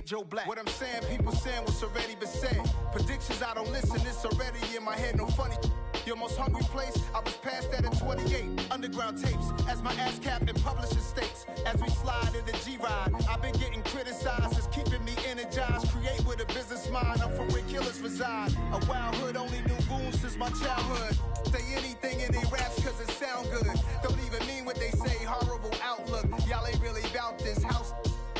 Joe Black. What I'm saying, people saying what's already been said. Predictions, I don't listen, it's already in my head, no funny. Your most hungry place, I was past that at 28. Underground tapes, as my ass cap in publishing states. As we slide in the G-Ride, I've been getting criticized, it's keeping me energized. Create with a business mind, I'm from where killers reside. A wild hood, only knew goons since my childhood. Say anything in they raps cause it sound good. Don't even mean what they say, horrible outlook. Y'all ain't really about this house.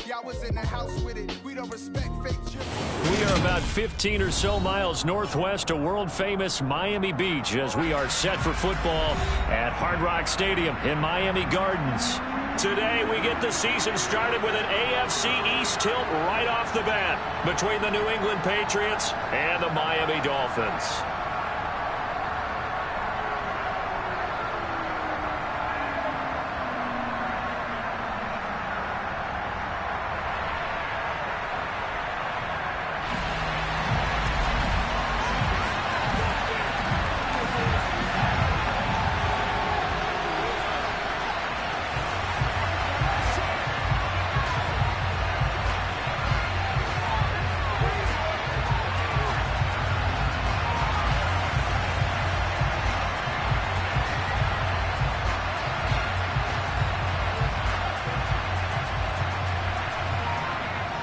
Y'all was in the house with it. We don't respect fake chips. We are about 15 or so miles northwest of world-famous Miami Beach as we are set for football at Hard Rock Stadium in Miami Gardens. Today, we get the season started with an AFC East tilt right off the bat between the New England Patriots and the Miami Dolphins.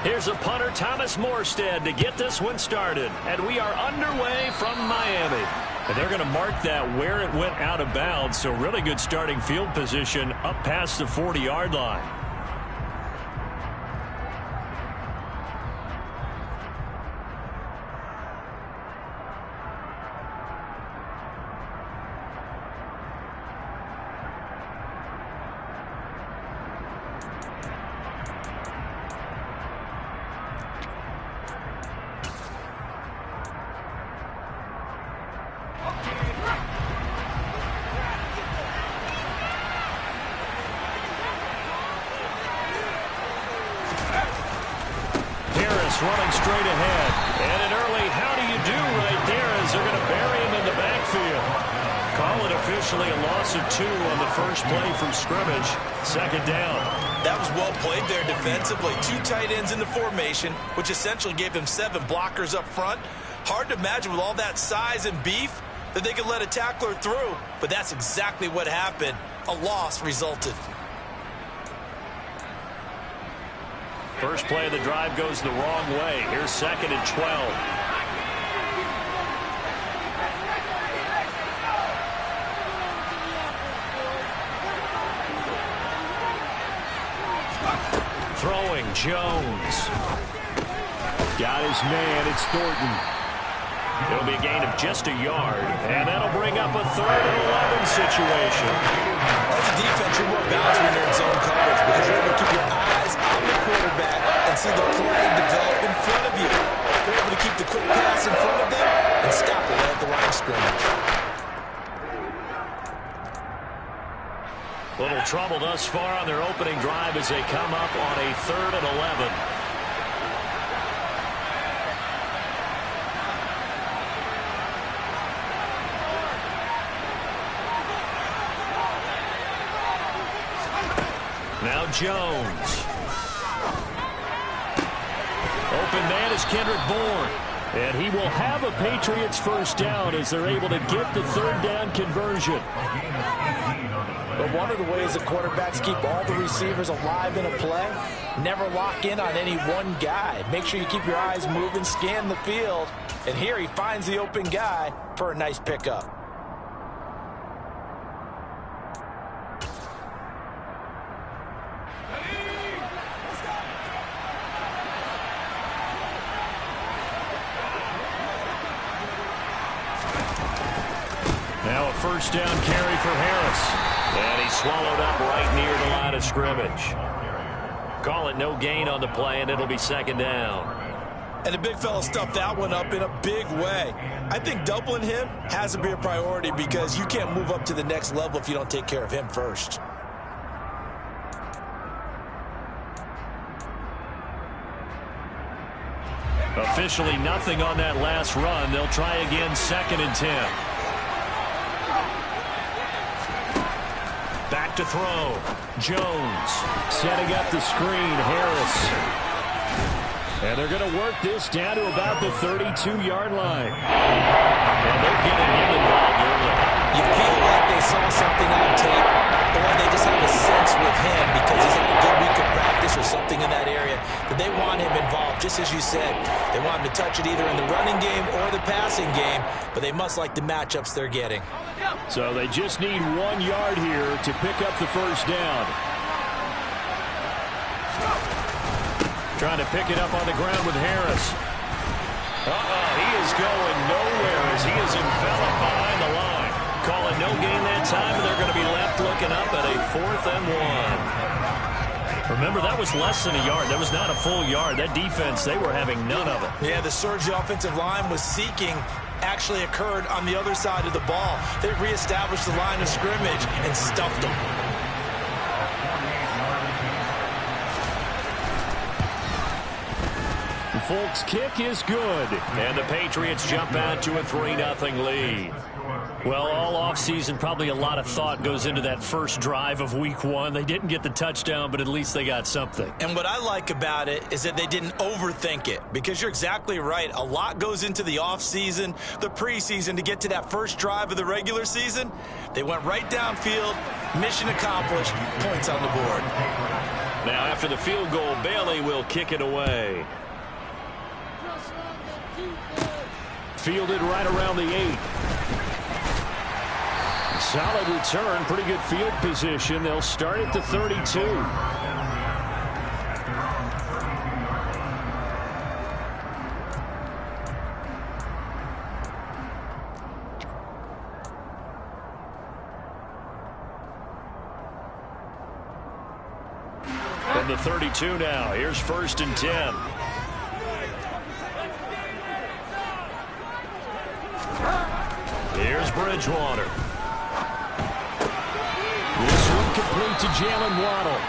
Here's a punter, Thomas Morstead, to get this one started. And we are underway from Miami. And they're going to mark that where it went out of bounds. So really good starting field position up past the 40-yard line. Running straight ahead. And an early how do you do right there as they're going to bury him in the backfield. Call it officially a loss of 2 on the first play from scrimmage. Second down. That was well played there defensively. 2 tight ends in the formation, which essentially gave them 7 blockers up front. Hard to imagine with all that size and beef that they could let a tackler through. But that's exactly what happened. A loss resulted. First play of the drive goes the wrong way. Here's 2nd and 12. Throwing, Jones. Got his man, it's Thornton. It'll be a gain of just a yard, and that'll bring up a 3rd and 11 situation. As a defense, you're more balanced when you're in zone coverage because you're able to keep your eyes on the quarterback and see the play develop in front of you. You're able to keep the quick pass in front of them and stop it right at the line of scrimmage. Little trouble thus far on their opening drive as they come up on a 3rd and 11. Now Jones. Open man is Kendrick Bourne. And he will have a Patriots first down as they're able to get the 3rd down conversion. But one of the ways the quarterbacks keep all the receivers alive in a play, never lock in on any one guy. Make sure you keep your eyes moving, scan the field. And here he finds the open guy for a nice pickup. Now a first down carry for Harris. And he's swallowed up right near the line of scrimmage. Call it no gain on the play, and it'll be 2nd down. And the big fella stuffed that one up in a big way. I think doubling him has to be a priority because you can't move up to the next level if you don't take care of him first. Officially nothing on that last run. They'll try again 2nd and 10. Back to throw. Jones setting up the screen. Harris. And they're going to work this down to about the 32-yard line. And they're getting him involved early. You feel like they saw something on tape, or they just have a sense with him because he's had a good week of practice or something in that area that they want him involved, just as you said. They want him to touch it either in the running game or the passing game, but they must like the matchups they're getting. So they just need 1 yard here to pick up the first down. Trying to pick it up on the ground with Harris. He is going nowhere as he is enveloped behind the line. Calling no gain that time, and they're going to be left looking up at a 4th and 1. Remember, that was less than a yard. That was not a full yard. That defense, they were having none of it. Yeah, the surge the offensive line was seeking actually occurred on the other side of the ball. They reestablished the line of scrimmage and stuffed them. Folk's kick is good, and the Patriots jump out to a 3-0 lead. Well, all offseason, probably a lot of thought goes into that first drive of week 1. They didn't get the touchdown, but at least they got something. And what I like about it is that they didn't overthink it, because you're exactly right. A lot goes into the offseason, the preseason, to get to that first drive of the regular season. They went right downfield, mission accomplished, points on the board. Now, after the field goal, Bailey will kick it away. Fielded right around the 8. Solid return, pretty good field position. They'll start at the 32. From the 32 now, here's 1st and 10. Here's Bridgewater. This one complete to Jalen Waddle.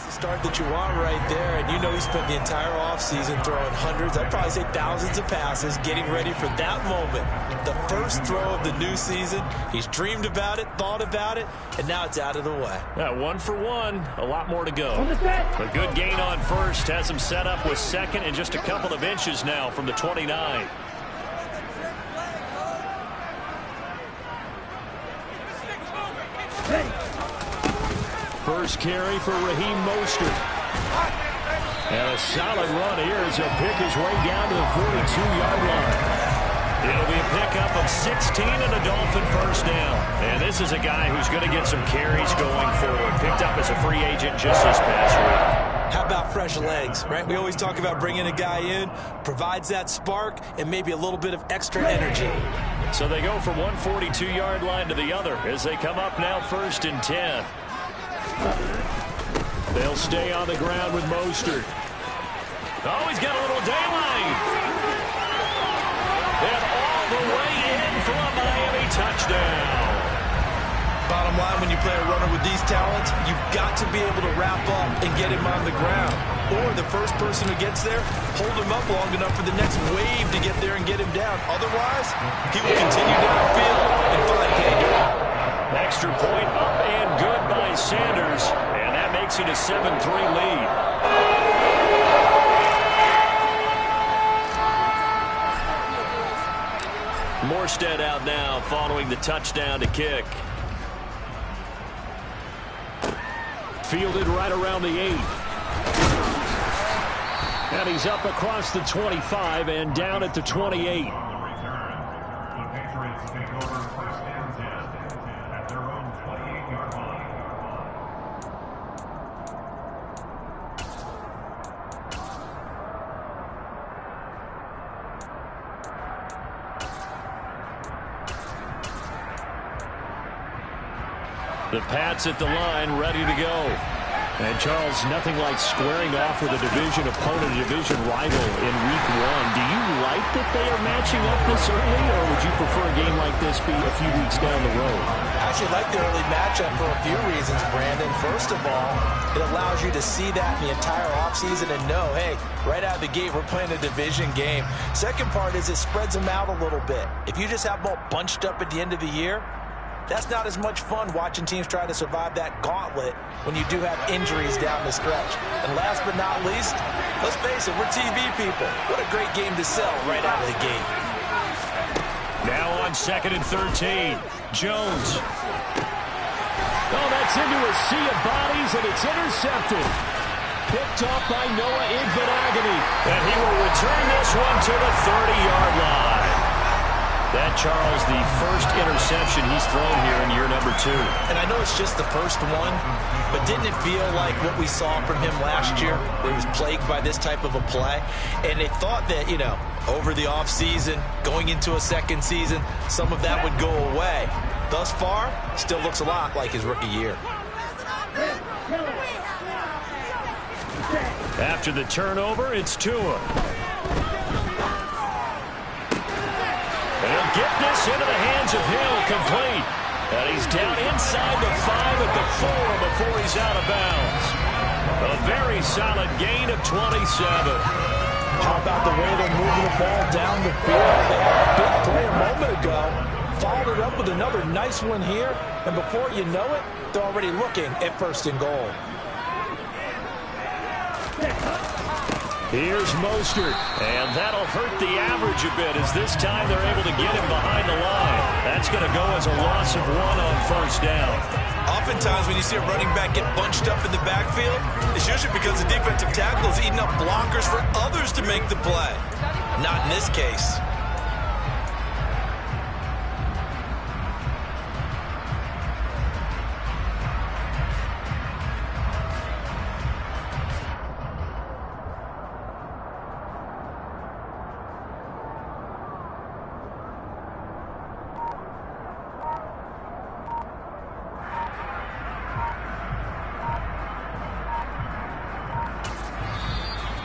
Start that you want right there, and you know he spent the entire offseason throwing hundreds, I'd probably say thousands of passes, getting ready for that moment. The first throw of the new season. He's dreamed about it, thought about it, and now it's out of the way. 1 for 1, a lot more to go. A good gain on first, has him set up with 2nd and just a couple of inches now from the 29. First carry for Raheem Mostert. And a solid run here as he'll pick his way down to the 42-yard line. It'll be a pickup of 16 and a Dolphin first down. And this is a guy who's going to get some carries going forward. Picked up as a free agent just this past week. How about fresh legs, right? We always talk about bringing a guy in, provides that spark, and maybe a little bit of extra energy. So they go from one 42-yard line to the other as they come up now 1st and 10. They'll stay on the ground with Mostert. Oh, he's got a little daylight. And all the way in for a Miami touchdown. Bottom line, when you play a runner with these talents, you've got to be able to wrap up and get him on the ground. Or the first person who gets there, hold him up long enough for the next wave to get there and get him down. Otherwise, he will continue downfield and find pay dirt. Extra point up and good by Sanders. And that makes it a 7-3 lead. Morstead out now following the touchdown to kick. Fielded right around the 8. And he's up across the 25 and down at the 28. The Pats at the line, ready to go. And, Charles, nothing like squaring off with a division opponent, a division rival in Week 1. Do you like that they are matching up this early, or would you prefer a game like this be a few weeks down the road? I actually like the early matchup for a few reasons, Brandon. First of all, it allows you to see that in the entire offseason and know, hey, right out of the gate, we're playing a division game. Second part is it spreads them out a little bit. If you just have them all bunched up at the end of the year, that's not as much fun watching teams try to survive that gauntlet when you do have injuries down the stretch. And last but not least, let's face it, we're TV people. What a great game to sell right out of the gate. Now on 2nd and 13, Jones. Oh, that's into a sea of bodies, and it's intercepted. Picked off by Noah Igbinoghene. And he will return this one to the 30-yard line. That, Charles, the first interception he's thrown here in year number 2. And I know it's just the first one, but didn't it feel like what we saw from him last year, where he was plagued by this type of a play? And they thought that, you know, over the offseason, going into a second season, some of that would go away. Thus far, still looks a lot like his rookie year. After the turnover, it's Tua. And he'll get this into the hands of Hill, complete. And he's down inside the 5 at the 4 before he's out of bounds. A very solid gain of 27. How about the way they're moving the ball down the field? They had a big play a moment ago, followed it up with another nice one here, and before you know it, they're already looking at 1st and goal. Here's Mostert, and that'll hurt the average a bit as this time they're able to get him behind the line. That's going to go as a loss of 1 on 1st down. Oftentimes when you see a running back get bunched up in the backfield, it's usually because the defensive tackle is eating up blockers for others to make the play. Not in this case.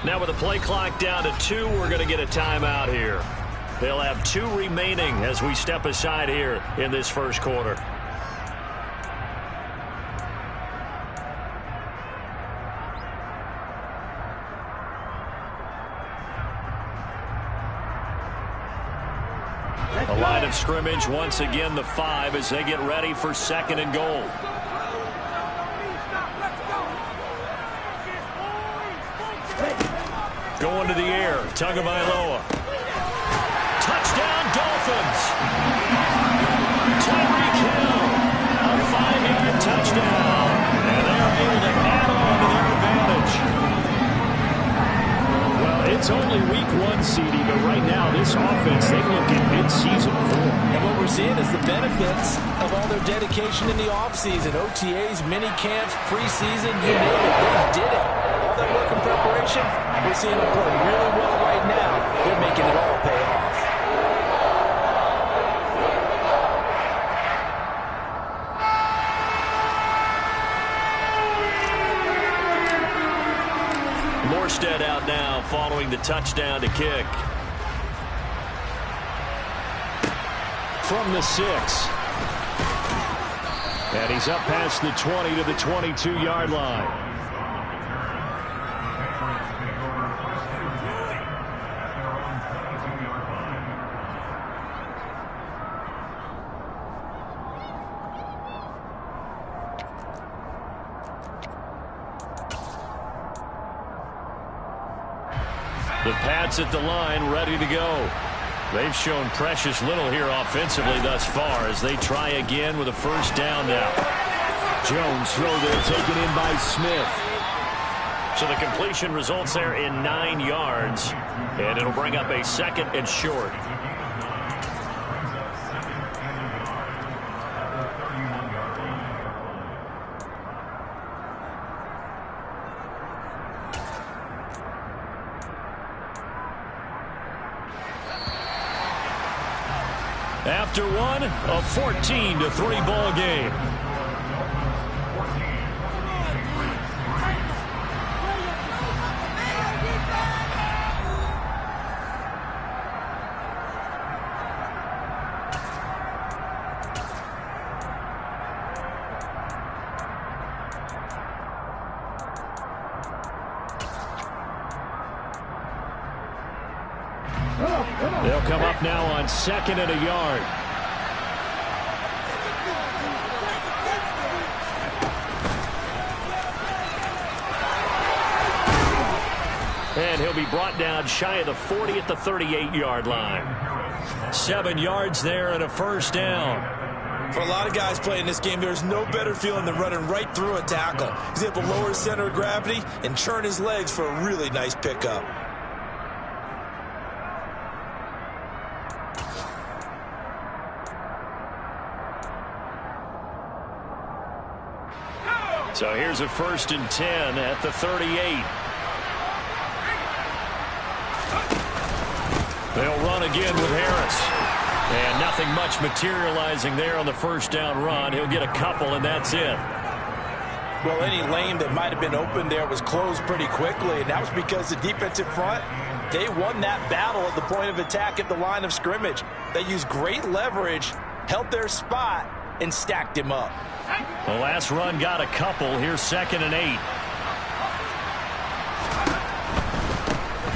Now with the play clock down to 2, we're going to get a timeout here. They'll have 2 remaining as we step aside here in this first quarter. The line of scrimmage, once again, the 5 as they get ready for 2nd and goal. Going to the air, Tagovailoa. Touchdown, Dolphins. Tyreek Hill, a 5-yard touchdown. And they're able to add on to their advantage. Well, it's only week 1, CD, but right now this offense, they look in mid-season form. And what we're seeing is the benefits of all their dedication in the offseason. OTAs, mini camps, preseason, you name it, they did it. All that work in preparation, we're seeing them play really well right now. They're making it all pay off. Morstead out now following the touchdown to kick. From the 6. And he's up past the 20 to the 22-yard line. The Pats at the line, ready to go. They've shown precious little here offensively thus far as they try again with a 1st down now. Jones throw there, taken in by Smith. So the completion results there in 9 yards, and it'll bring up a 2nd and short. After one, a 14-3 ball game. They'll come up now on 2nd and a yard. And he'll be brought down shy of the 40 at the 38-yard line. 7 yards there and a first down. For a lot of guys playing this game, there's no better feeling than running right through a tackle. He's able to lower his center of gravity and churn his legs for a really nice pickup. So here's a 1st and 10 at the 38. They'll run again with Harris. And nothing much materializing there on the first down run. He'll get a couple, and that's it. Well, any lane that might have been open there was closed pretty quickly, and that was because the defensive front, they won that battle at the point of attack at the line of scrimmage. They used great leverage, held their spot, and stacked him up. The last run got a couple. Here's 2nd and 8.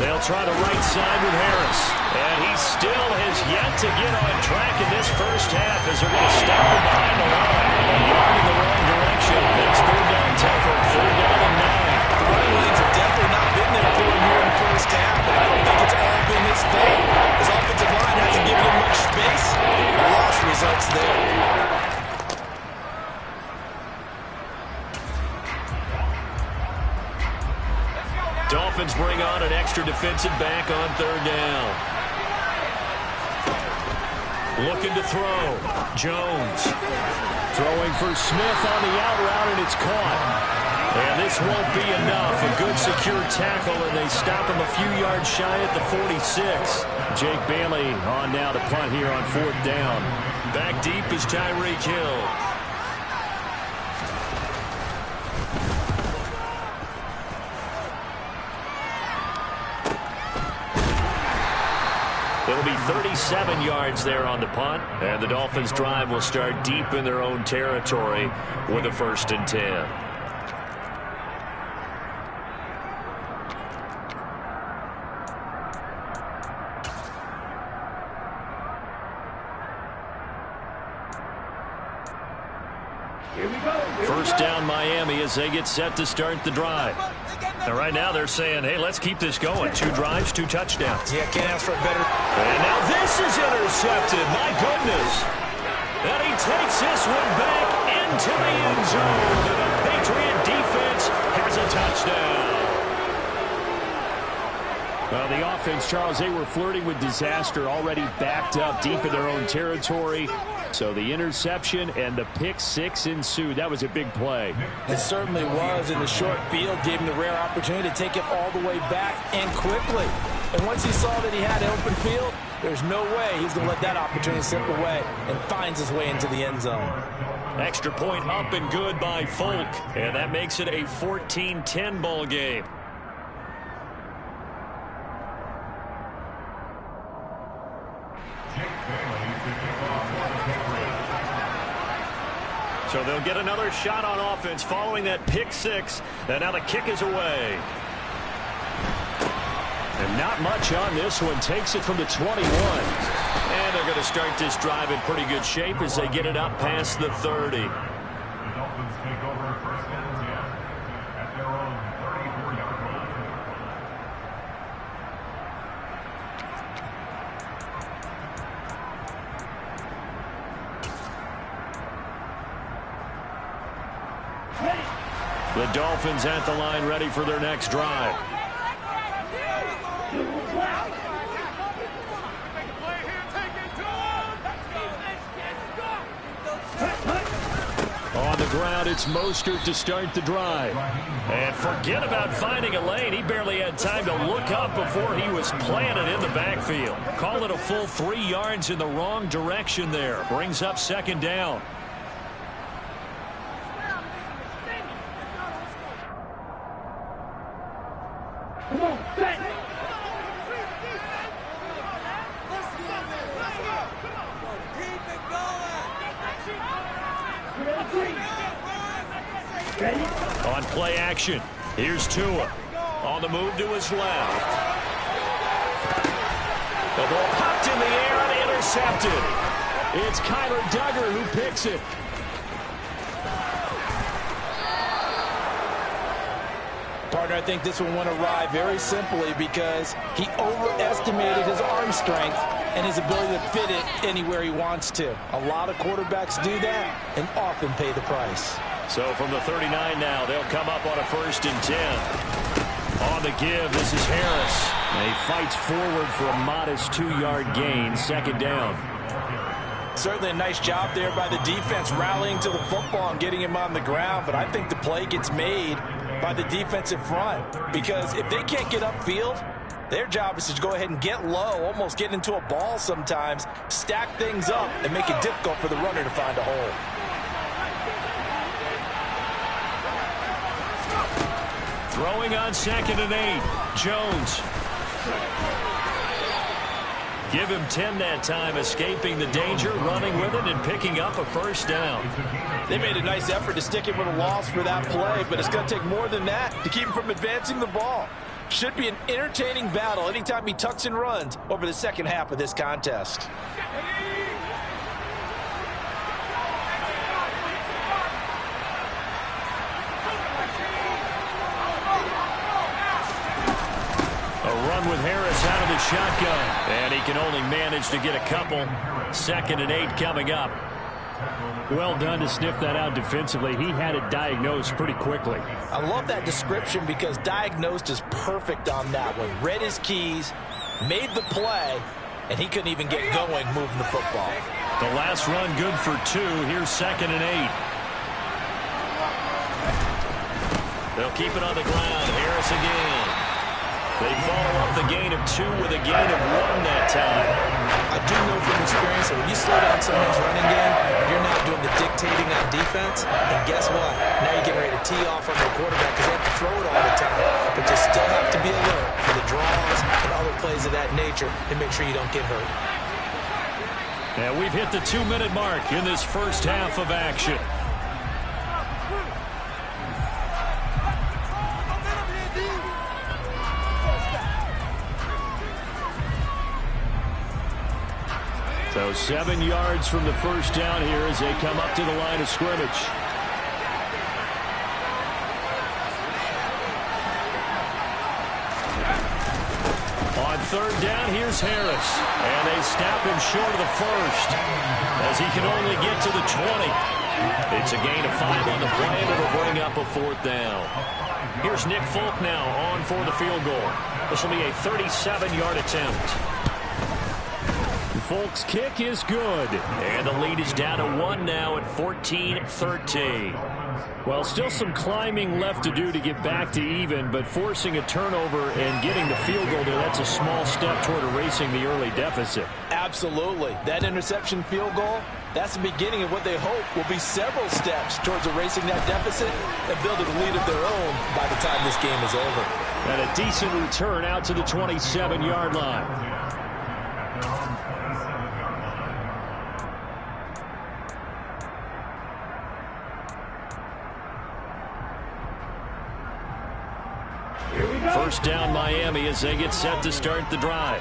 They'll try the right side with Harris. And he still has yet to get on track in this first half as they're going to stop him behind the line. A yard in the wrong direction. That's 3rd down tougher. 3rd down and 9. The running lanes have definitely not been there for him here in the first half, but I don't think it's all been his fault. His offensive line hasn't given him much space. The loss results there. Dolphins bring on an extra defensive back on 3rd down. Looking to throw. Jones. Throwing for Smith on the out route, and it's caught. And this won't be enough. A good secure tackle, and they stop him a few yards shy at the 46. Jake Bailey on now to punt here on 4th down. Back deep is Tyreek Hill. It'll be 37 yards there on the punt, and the Dolphins' drive will start deep in their own territory with a 1st and 10. First down Miami as they get set to start the drive. And right now they're saying, hey, let's keep this going. 2 drives, 2 touchdowns. Yeah, can't ask for a better. And now this is intercepted. My goodness. And he takes this one back into the end zone. And the Patriot defense has a touchdown. Well, the offense, Charles, they were flirting with disaster, already backed up deep in their own territory. So the interception and the pick 6 ensued. That was a big play. It certainly was, and the short field gave him the rare opportunity to take it all the way back and quickly. And once he saw that he had an open field, there's no way he's going to let that opportunity slip away, and finds his way into the end zone. Extra point up and good by Folk, and that makes it a 14-10 ball game. So they'll get another shot on offense following that pick 6. And now the kick is away. And not much on this one. Takes it from the 21. And they're going to start this drive in pretty good shape as they get it up past the 30. The Dolphins take over 1st and 10 at their own 34-yard line. The Dolphins at the line ready for their next drive. On the ground, it's Mostert to start the drive. And forget about finding a lane. He barely had time to look up before he was planted in the backfield. Call it a full 3 yards in the wrong direction there. Brings up 2nd down. On play action, here's Tua. On the move to his left. The ball popped in the air and intercepted. It's Kyler Duggar who picks it. Partner, I think this one went awry very simply because he overestimated his arm strength and his ability to fit it anywhere he wants to. A lot of quarterbacks do that and often pay the price. So from the 39 now, they'll come up on a 1st and 10. On the give, this is Harris. And he fights forward for a modest 2-yard gain, 2nd down. Certainly a nice job there by the defense rallying to the football and getting him on the ground, but I think the play gets made by the defensive front because if they can't get upfield, their job is to go ahead and get low, almost get into a ball sometimes, stack things up, and make it difficult for the runner to find a hole. Throwing on 2nd and 8, Jones. Give him 10 that time, escaping the danger, running with it, and picking up a 1st down. They made a nice effort to stick him with a loss for that play, but it's going to take more than that to keep him from advancing the ball. Should be an entertaining battle anytime he tucks and runs over the second half of this contest. With Harris out of the shotgun, and he can only manage to get a couple. 2nd and 8 coming up. Well done to sniff that out defensively. He had it diagnosed pretty quickly. I love that description because diagnosed is perfect on that one. Read his keys, made the play, and he couldn't even get going moving the football. The last run good for 2. Here's 2nd and 8. They'll keep it on the ground. Harris again. They follow up the gain of 2 with a gain of 1 that time. I do know from experience that when you slow down someone's running game, you're not doing the dictating on defense. And guess what? Now you're getting ready to tee off on the quarterback because they have to throw it all the time. But you still have to be alert for the draws and other plays of that nature and make sure you don't get hurt. And we've hit the 2-minute mark in this first half of action. So 7 yards from the 1st down here as they come up to the line of scrimmage. On 3rd down, here's Harris. And they snap him short of the 1st as he can only get to the 20. It's a gain of 5 on the play, and it'll bring up a 4th down. Here's Nick Folk now on for the field goal. This will be a 37-yard attempt. Folk's kick is good, and the lead is down to 1 now at 14-13. Well, still some climbing left to do to get back to even, but forcing a turnover and getting the field goal there, that's a small step toward erasing the early deficit. Absolutely. That interception field goal, that's the beginning of what they hope will be several steps towards erasing that deficit and building a lead of their own by the time this game is over. And a decent return out to the 27-yard line. First down Miami as they get set to start the drive.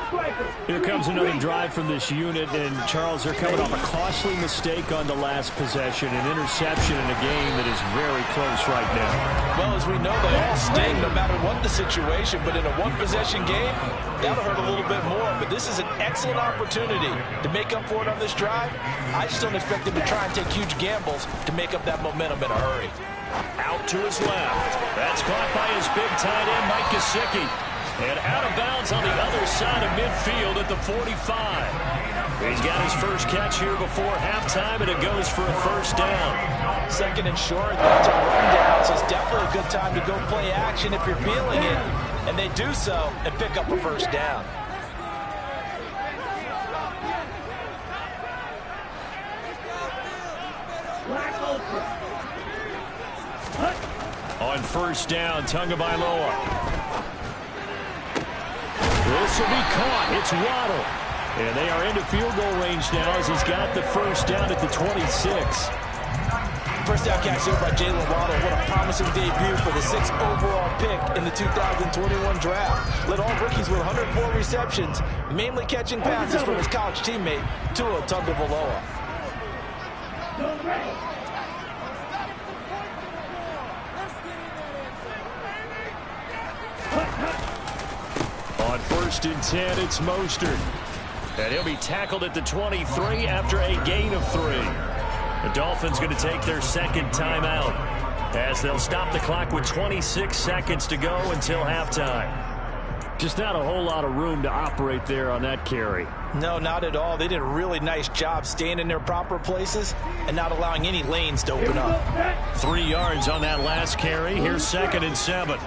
Here comes another drive from this unit, and Charles, they're coming off a costly mistake on the last possession, an interception in a game that is very close right now. Well, as we know, they all sting no matter what the situation, but in a one-possession game, that'll hurt a little bit more. But this is an excellent opportunity to make up for it on this drive. I just don't expect them to try and take huge gambles to make up that momentum in a hurry. Out to his left. That's caught by his big tight end, Mike Gesicki. And out of bounds on the other side of midfield at the 45. He's got his first catch here before halftime, and it goes for a first down. Second and short, that's a rundown, so it's definitely a good time to go play action if you're feeling it. And they do so and pick up a first down. On first down, Tagovailoa. This will be caught. It's Waddle. And they are into field goal range now as he's got the first down at the 26. First down catch here by Jalen Waddle. What a promising debut for the 6th overall pick in the 2021 draft. Led all rookies with 104 receptions, mainly catching passes from his college teammate, Tua Tagovailoa. On 1st and 10, it's Mostert. And he'll be tackled at the 23 after a gain of 3. The Dolphins going to take their second timeout as they'll stop the clock with 26 seconds to go until halftime. Just not a whole lot of room to operate there on that carry. No, not at all. They did a really nice job staying in their proper places and not allowing any lanes to open up. 3 yards on that last carry. Here's 2nd and 7.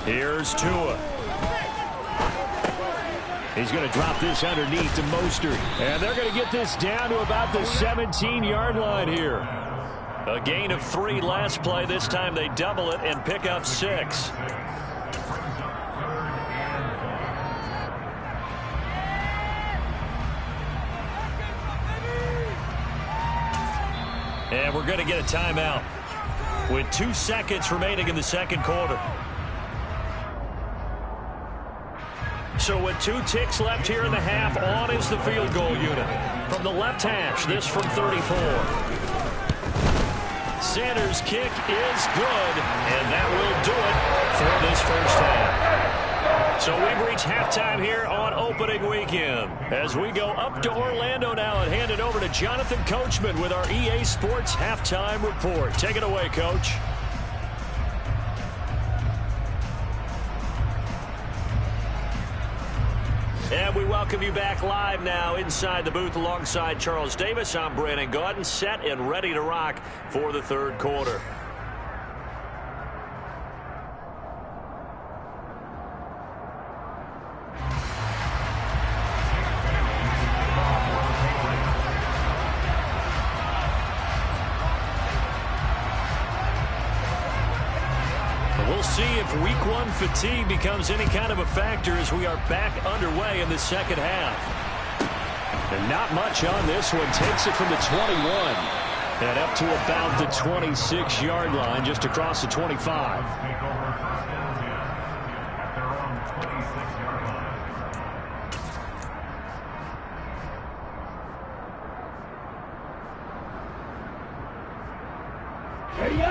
Here's Tua. He's going to drop this underneath to Mostert. And they're going to get this down to about the 17-yard line here. A gain of 3 last play. This time they double it and pick up 6. And we're going to get a timeout with 2 seconds remaining in the second quarter. So with 2 ticks left here in the half, on is the field goal unit. From the left hash, this from 34. Sanders' kick is good, and that will do it for this first half. So we've reached halftime here on opening weekend. As we go up to Orlando now and hand it over to Jonathan Coachman with our EA Sports Halftime Report. Take it away, Coach. And we welcome you back live now inside the booth alongside Charles Davis. I'm Brandon Gaudin, set and ready to rock for the third quarter. We'll see if week 1 fatigue becomes any kind of a factor as we are back underway in the second half. And not much on this one. Takes it from the 21 and up to about the 26-yard line, just across the 25. Take over 1st and 10 at their own 26-yard line.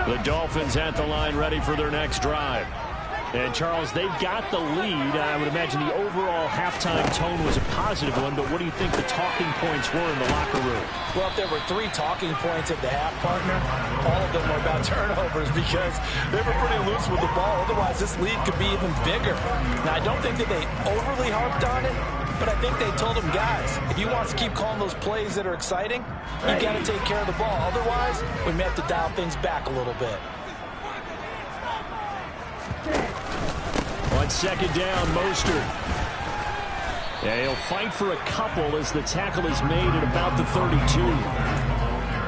The Dolphins at the line ready for their next drive. And, Charles, they've got the lead. I would imagine the overall halftime tone was a positive one, but what do you think the talking points were in the locker room? Well, if there were 3 talking points at the half, partner, all of them were about turnovers because they were pretty loose with the ball. Otherwise, this lead could be even bigger. Now, I don't think that they overly harped on it, but I think they told them, guys, if you want to keep calling those plays that are exciting, you got to take care of the ball. Otherwise, we may have to dial things back a little bit. On 2nd down, Mostert. Yeah, he'll fight for a couple as the tackle is made at about the 32.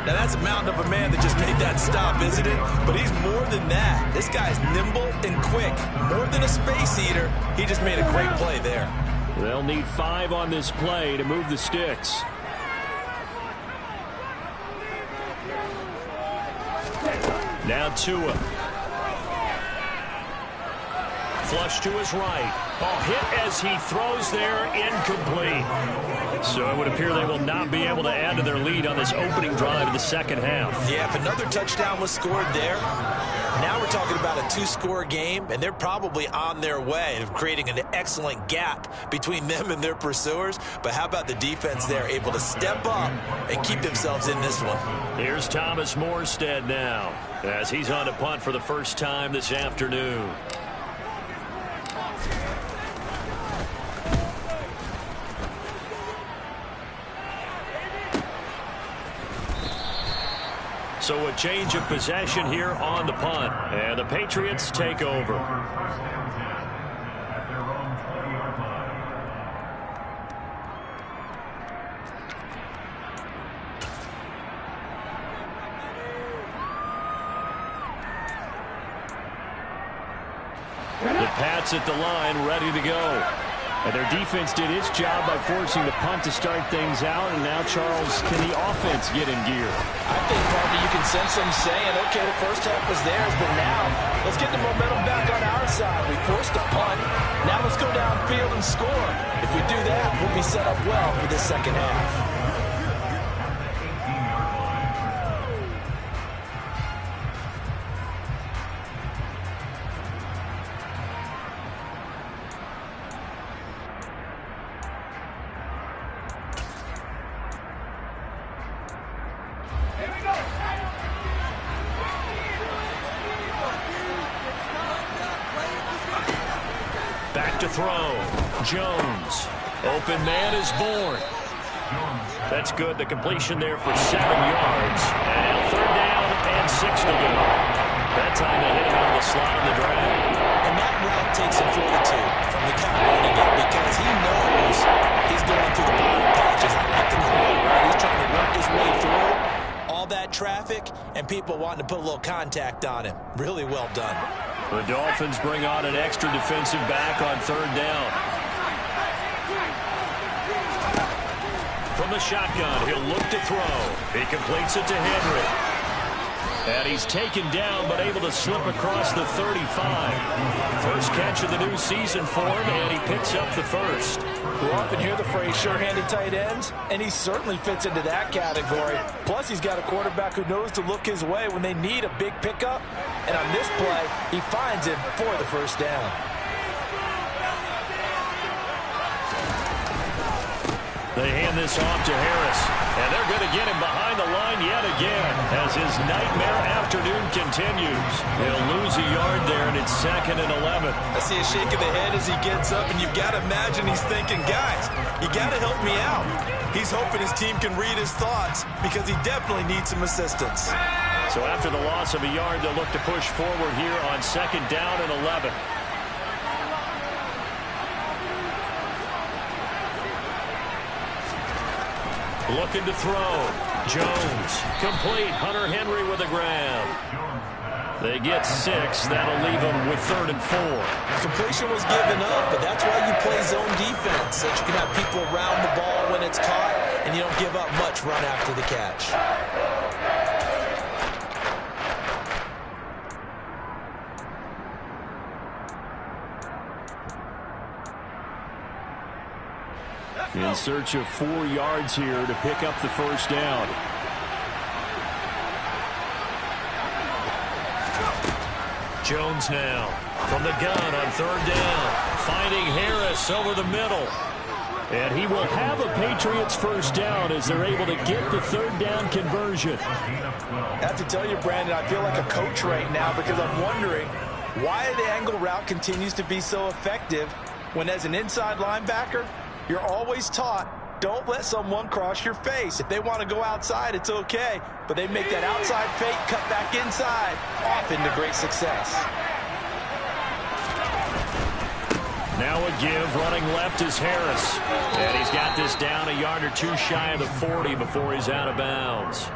Now, that's a mountain of a man that just made that stop, isn't it? But he's more than that. This guy's nimble and quick. More than a space eater, he just made a great play there. They'll need 5 on this play to move the sticks. Now Tua. Flush to his right. Ball hit as he throws there, incomplete. So it would appear they will not be able to add to their lead on this opening drive of the second half. Yeah, if another touchdown was scored there, now we're talking about a 2-score game, and they're probably on their way of creating an excellent gap between them and their pursuers. But how about the defense there, able to step up and keep themselves in this one? Here's Thomas Morstead now as he's on to punt for the first time this afternoon. So a change of possession here on the punt. And the Patriots take over. First and 10 at their own 20-yard The Pats at the line, ready to go. And their defense did its job by forcing the punt to start things out. And now, Charles, can the offense get in gear? I think probably you can sense them saying, okay, the first half was theirs, but now let's get the momentum back on our side. We forced a punt. Now let's go downfield and score. If we do that, we'll be set up well for this second half. Back to throw. Jones. Open man is born. That's good. The completion there for 7 yards. And now 3rd down and 6 to go. That time they hit him out of the slot on the drag. And that route takes some fortitude from the guy running it because he knows he's going through the bottom patches. I like the call, right? He's trying to work his way through all that traffic and people wanting to put a little contact on him. Really well done. The Dolphins bring on an extra defensive back on 3rd down. From the shotgun, he'll look to throw. He completes it to Henry. And he's taken down, but able to slip across the 35. First catch of the new season for him, and he picks up the first. We often hear the phrase sure-handed tight ends, and he certainly fits into that category. Plus, he's got a quarterback who knows to look his way when they need a big pickup. And on this play, he finds him for the first down. They hand this off to Harris, and they're going to get him behind the line yet again as his nightmare afternoon continues. He'll lose a yard there, and it's 2nd and 11. I see a shake of the head as he gets up, and you've got to imagine he's thinking, guys, you got to help me out. He's hoping his team can read his thoughts because he definitely needs some assistance. So after the loss of a yard, they'll look to push forward here on 2nd down and 11. Looking to throw. Jones. Complete. Hunter Henry with a grab. They get 6. That'll leave them with 3rd and 4. Completion was given up, but that's why you play zone defense, so that you can have people around the ball when it's caught, and you don't give up much run after the catch. In search of 4 yards here to pick up the first down. Jones now from the gun on 3rd down. Finding Harris over the middle. And he will have a Patriots first down as they're able to get the 3rd down conversion. I have to tell you, Brandon, I feel like a coach right now because I'm wondering why the angle route continues to be so effective when as an inside linebacker, you're always taught, don't let someone cross your face. If they want to go outside, it's okay. But they make that outside fake, cut back inside, often to great success. Now a give, running left is Harris. And he's got this down a yard or 2 shy of the 40 before he's out of bounds.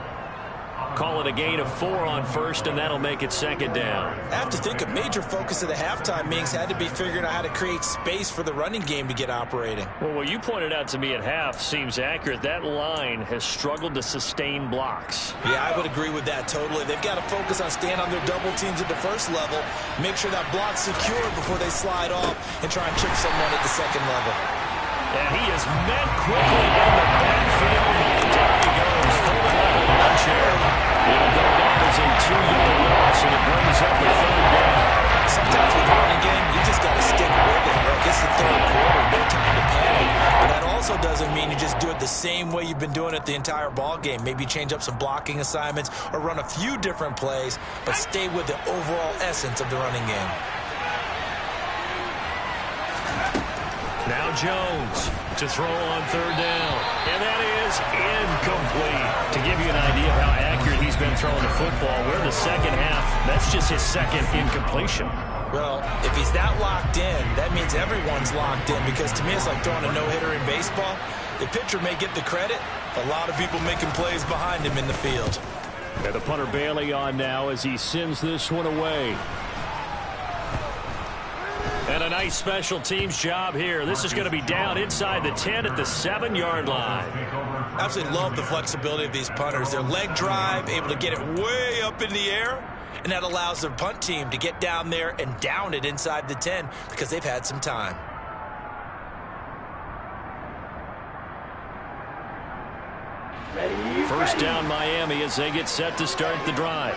Call it a gain of 4 on 1st, and that'll make it 2nd down. I have to think a major focus of the halftime meetings had to be figuring out how to create space for the running game to get operating. Well, what you pointed out to me at half seems accurate. That line has struggled to sustain blocks. Yeah, I would agree with that totally. They've got to focus on staying on their double teams at the first level, make sure that block's secure before they slide off and try and chip someone at the second level. And he is met quickly in the backfield, and down he goes. Full level launch here. It'll go down as a 2-yard loss, and it brings up the 3rd down. Sometimes with the running game, you just got to stick with it. Look, it's the 3rd quarter, no time to panic. But that also doesn't mean you just do it the same way you've been doing it the entire ball game. Maybe change up some blocking assignments or run a few different plays, but stay with the overall essence of the running game. Now Jones to throw on 3rd down. And that is incomplete. To give you an idea of how accurate he's been throwing the football, we're in the second half. That's just his 2nd incompletion. Well, if he's that locked in, that means everyone's locked in because to me it's like throwing a no-hitter in baseball. The pitcher may get the credit. A lot of people making plays behind him in the field. And the punter Bailey on now as he sends this one away. a nice special teams job here. This is going to be down inside the 10 at the 7-yard line. Absolutely love the flexibility of these punters. Their leg drive, able to get it way up in the air, and that allows their punt team to get down there and down it inside the 10 because they've had some time. First down Miami as they get set to start the drive.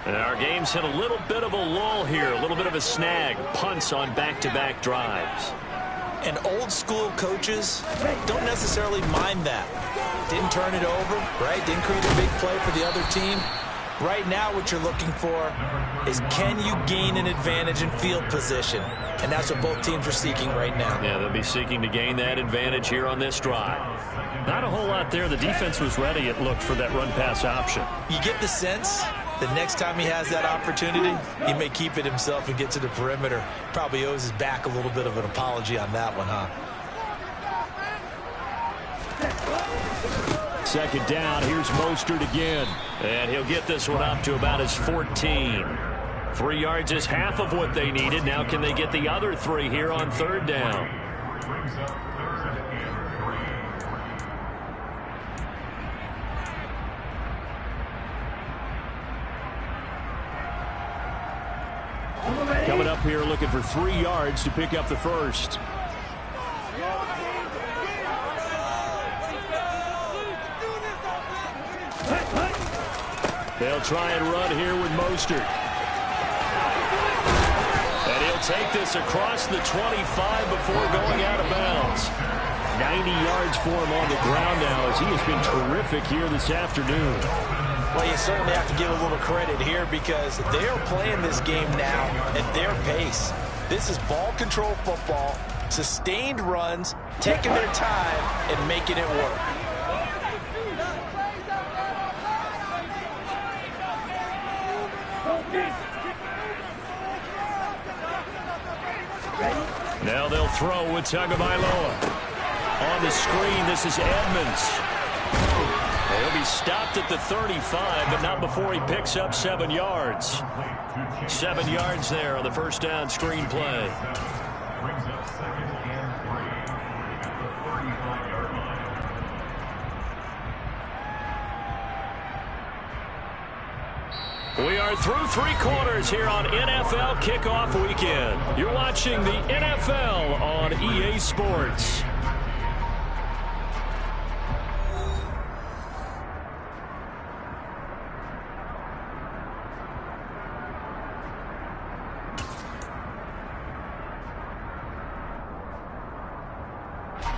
And our game's hit a little bit of a lull here, a little bit of a snag. Punts on back-to-back drives. And old-school coaches don't necessarily mind that. Didn't turn it over, right? Didn't create a big play for the other team. Right now what you're looking for is can you gain an advantage in field position? And that's what both teams are seeking right now. Yeah, they'll be seeking to gain that advantage here on this drive. Not a whole lot there. The defense was ready, it looked, for that run-pass option. You get the sense the next time he has that opportunity, he may keep it himself and get to the perimeter. Probably owes his back a little bit of an apology on that one, huh? Second down, here's Mostert again. And he'll get this one up to about his 14. 3 yards is half of what they needed. Now can they get the other 3 here on third down? Coming up here looking for 3 yards to pick up the first. They'll try and run here with Mostert. And he'll take this across the 25 before going out of bounds. 90 yards for him on the ground now as he has been terrific here this afternoon. Well, you certainly have to give a little credit here because they are playing this game now at their pace. This is ball control football, sustained runs, taking their time and making it work. Now they'll throw with Tagovailoa. On the screen, this is Edmonds. He'll be stopped at the 35, but not before he picks up 7 yards. 7 yards there on the first down screen play. Brings up 2nd and 3 at the 35-yard line. We are through 3 quarters here on NFL Kickoff Weekend. You're watching the NFL on EA Sports.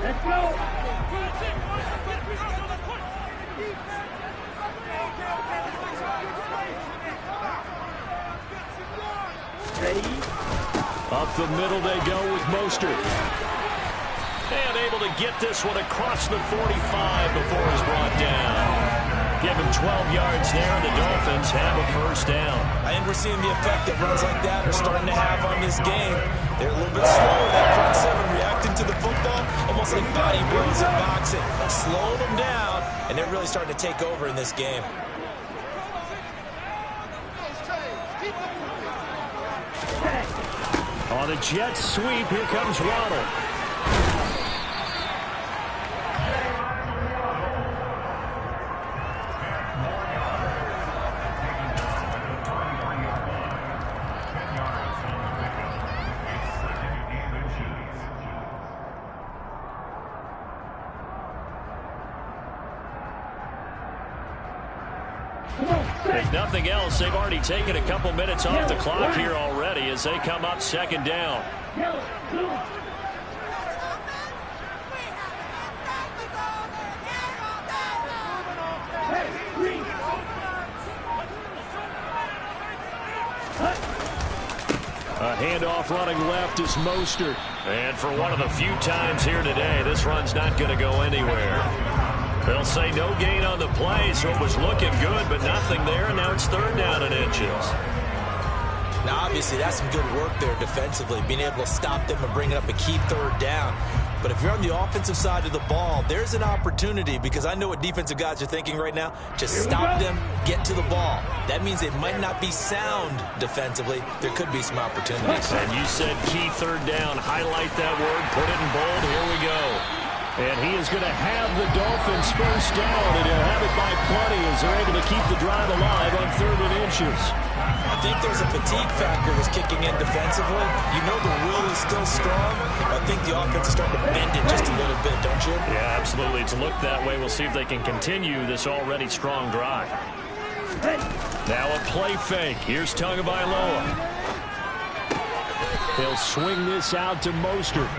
Let's go! Ready? Up the middle they go with Mostert. And able to get this one across the 45 before it's brought down. Give him 12 yards there, and the Dolphins have a first down. I think we're seeing the effect that runs like that are starting to have on this game. They're a little bit slower, that front seven, reacting to the football, almost like bodybuilders in boxing. Slow them down, and they're really starting to take over in this game. On the jet sweep, here comes Ronald. If nothing else, they've already taken a couple minutes off the clock here already as they come up second down. A handoff running left is Mostert. And for one of the few times here today, this run's not going to go anywhere. They'll say no gain on the play, so it was looking good, but nothing there. Now it's third down and inches. Now, obviously, that's some good work there defensively, being able to stop them and bring it up a key third down. But if you're on the offensive side of the ball, there's an opportunity, because I know what defensive guys are thinking right now. Just stop them, get to the ball. That means it might not be sound defensively. There could be some opportunities. And you said key third down. Highlight that word, put it in bold. Here we go. And he is going to have the Dolphins first down, and he'll have it by plenty as they're able to keep the drive alive on 3rd and inches. I think there's a fatigue factor that's kicking in defensively. You know the will is still strong. I think the offense is starting to bend it just a little bit, don't you? Yeah, absolutely. It's looked that way. We'll see if they can continue this already strong drive. Now a play fake. Here's Tagovailoa. He'll swing this out to Mostert.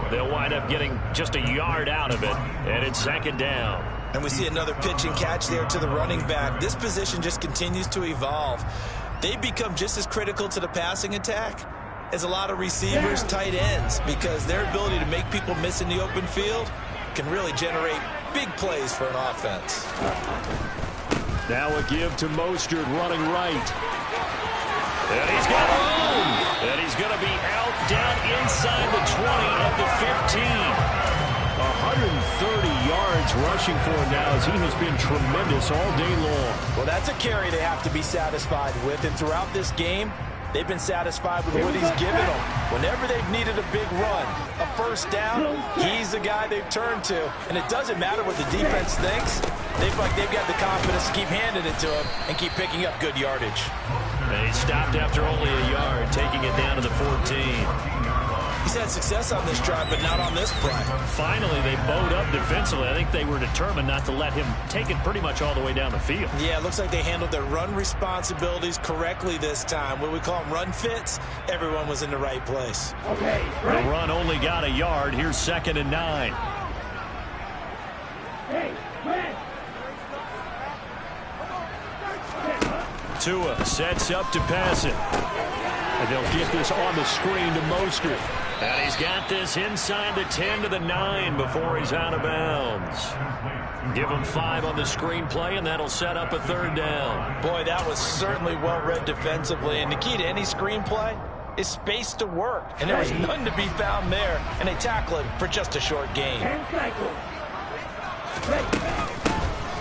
They'll wind up getting just a yard out of it, and it's 2nd down. And we see another pitch and catch there to the running back. This position just continues to evolve. They become just as critical to the passing attack as a lot of receivers, tight ends, because their ability to make people miss in the open field can really generate big plays for an offense. Now a give to Mostert running right. And he's got room. And he's going to be out down inside the 20 at the 15. 130 yards rushing for him now as he has been tremendous all day long. Well, that's a carry they have to be satisfied with. And throughout this game, they've been satisfied with what he's given them. Whenever they've needed a big run, a first down, he's the guy they've turned to. And it doesn't matter what the defense thinks. They've got the confidence to keep handing it to him and keep picking up good yardage. And he stopped after only a yard, taking it down to the 14. He's had success on this drive, but not on this play. Finally, they bowed up defensively. I think they were determined not to let him take it pretty much all the way down the field. Yeah, it looks like they handled their run responsibilities correctly this time. What we call them run fits, everyone was in the right place. Okay, The run only got a yard. Here's 2nd and 9. Hey, man. Tua sets up to pass it. And they'll get this on the screen to Mostert. And he's got this inside the 10 to the 9 before he's out of bounds. Give him 5 on the screenplay, and that'll set up a 3rd down. Boy, that was certainly well-read defensively. And the key to any screenplay is space to work. And there was none to be found there. And they tackle it for just a short gain.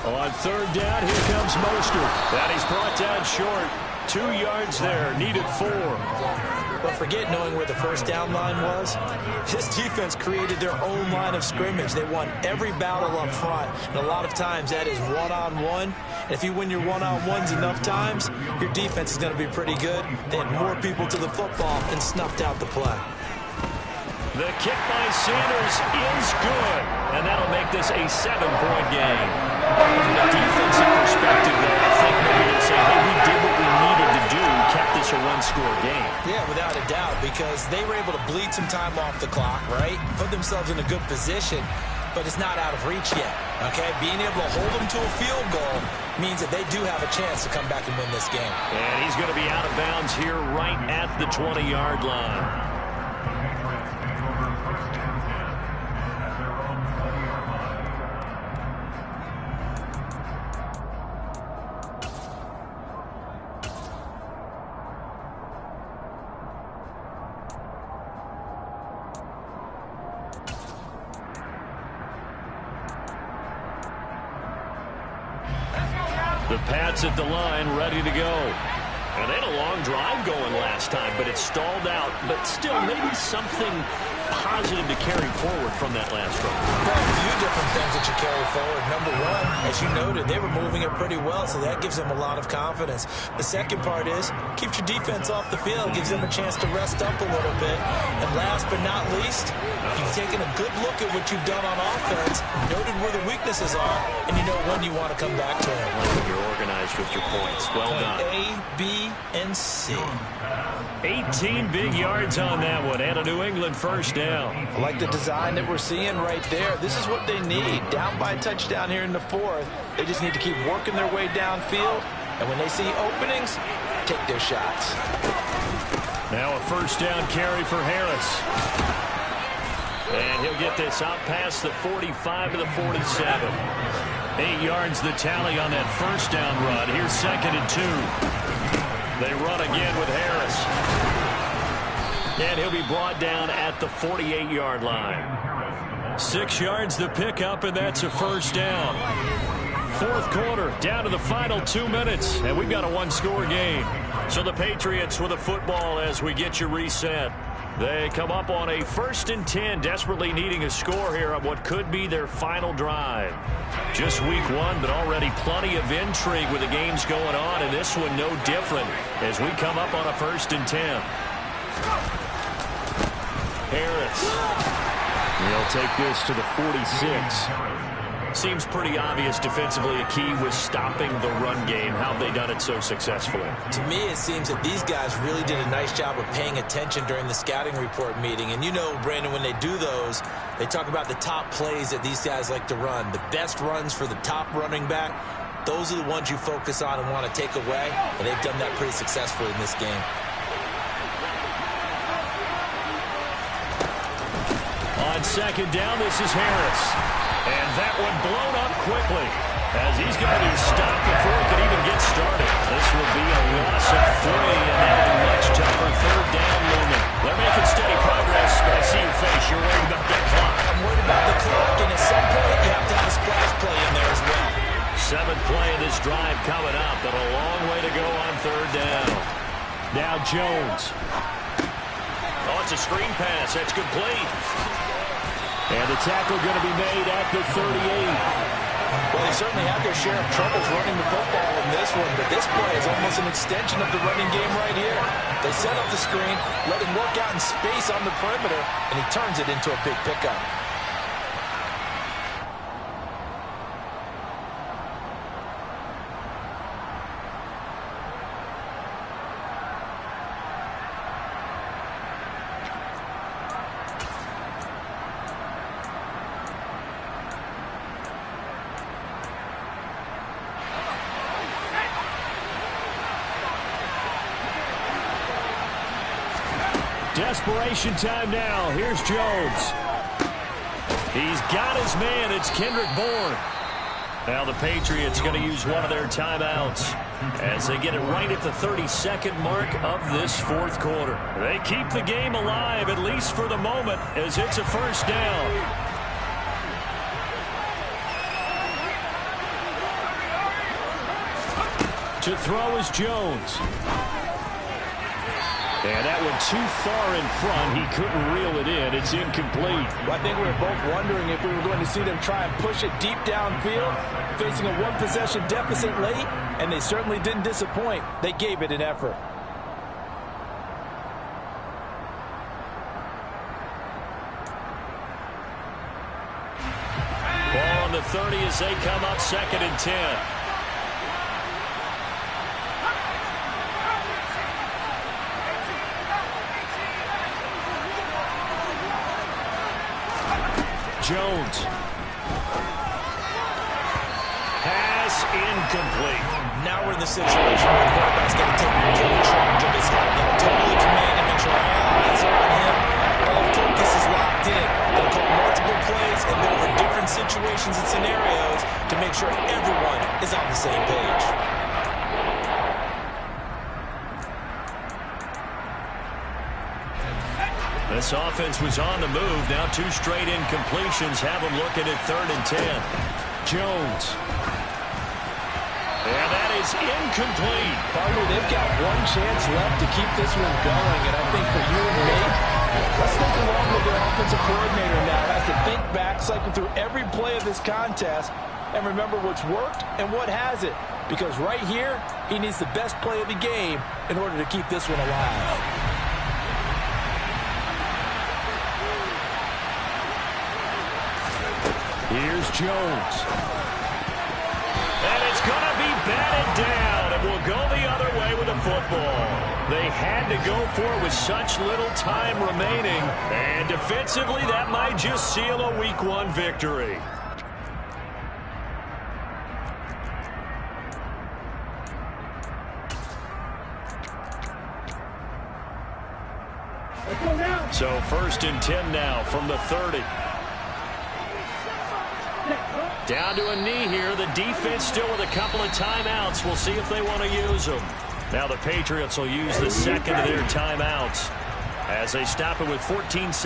On 3rd down, here comes Mostert. And he's brought down short. 2 yards there, needed 4. But forget knowing where the first down line was. This defense created their own line of scrimmage. They won every battle up front. And a lot of times that is one-on-one. And if you win your one-on-ones enough times, your defense is going to be pretty good. They had more people to the football and snuffed out the play. The kick by Sanders is good. And that'll make this a 7-point game. From a defensive perspective, though, I think maybe they'll say, hey, we did what we needed to do, kept this a one-score game. Yeah, without a doubt, because they were able to bleed some time off the clock, right? Put themselves in a good position, but it's not out of reach yet, okay? Being able to hold them to a field goal means that they do have a chance to come back and win this game. And he's going to be out of bounds here right at the 20-yard line. The Pats at the line, ready to go. And they had a long drive going last time, but it stalled out. But still, maybe something positive to carry forward from that last run. Well, a few different things that you carry forward. Number one, as you noted, they were moving it pretty well, so that gives them a lot of confidence. The second part is, keeps your defense off the field, gives them a chance to rest up a little bit. And last but not least, you've taken a good look at what you've done on offense, noted where the weaknesses are, and you know when you want to come back to them. You're organized with your points. Well done. A, B, and C. 18 big yards on that one, and a New England first down. I like the design that we're seeing right there. This is what they need. Down by a touchdown here in the 4th. They just need to keep working their way downfield, and when they see openings, take their shots. Now a first down carry for Harris. And he'll get this out past the 45 to the 47. 8 yards the tally on that first down run. Here's 2nd and 2. They run again with Harris. And he'll be brought down at the 48-yard line. 6 yards the pickup, and that's a first down. Fourth quarter, down to the final 2 minutes, and we've got a one-score game. So the Patriots with a football as we get you reset. They come up on a 1st and 10, desperately needing a score here on what could be their final drive. Just week 1, but already plenty of intrigue with the games going on, and this one no different as we come up on a 1st and 10. Harris. He'll take this to the 46. Seems pretty obvious defensively a key was stopping the run game. How have they done it so successfully? To me, it seems that these guys really did a nice job of paying attention during the scouting report meeting. And you know, Brandon, when they do those, they talk about the top plays that these guys like to run. The best runs for the top running back, those are the ones you focus on and want to take away. And they've done that pretty successfully in this game. On 2nd down, this is Harris. And that one blown up quickly as he's going to be stopped before he can even get started. This will be a loss of 3, and that'll be much tougher 3rd down movement. They're making steady progress, but I see your face. You're worried about that clock. I'm worried about the clock, and at some point you have to have a splash play in there as well. 7th play of this drive coming up, but a long way to go on 3rd down. Now Jones. Oh, it's a screen pass. That's complete. And the tackle going to be made at the 38. Well, they certainly had their share of troubles running the football in this one, but this play is almost an extension of the running game right here. They set up the screen, let him work out in space on the perimeter, and he turns it into a big pickup. Desperation time now. Here's Jones. He's got his man. It's Kendrick Bourne. Now the Patriots going to use one of their timeouts as they get it right at the 32nd mark of this 4th quarter. They keep the game alive, at least for the moment, as it's a 1st down. To throw is Jones. And that one too far in front. He couldn't reel it in. It's incomplete. Well, I think we were both wondering if we were going to see them try and push it deep downfield, facing a 1-possession deficit late, and they certainly didn't disappoint. They gave it an effort. Ball on the 30 as they come up 2nd and 10. Jones. Pass incomplete. Now we're in the situation where the quarterback's got to take full charge of his head. Totally command and make sure all eyes are on him. All focus is locked in. They'll call multiple plays and go over different situations and scenarios to make sure everyone is on the same page. This offense was on the move. Now 2 straight incompletions have them looking at 3rd and 10. Jones. And that is incomplete. Partner, they've got one chance left to keep this one going, and I think for you and me, let's think along with their offensive coordinator now. Has to think back, cycle through every play of this contest, and remember what's worked and what hasn't. Because right here, he needs the best play of the game in order to keep this one alive. Here's Jones. And it's going to be batted down, and we'll go the other way with the football. They had to go for it with such little time remaining, and defensively that might just seal a Week 1 victory. So 1st and 10 now from the 30. Down to a knee here. The defense still with a couple of timeouts. We'll see if they want to use them. Now the Patriots will use the second of their timeouts as they stop it with 14 seconds.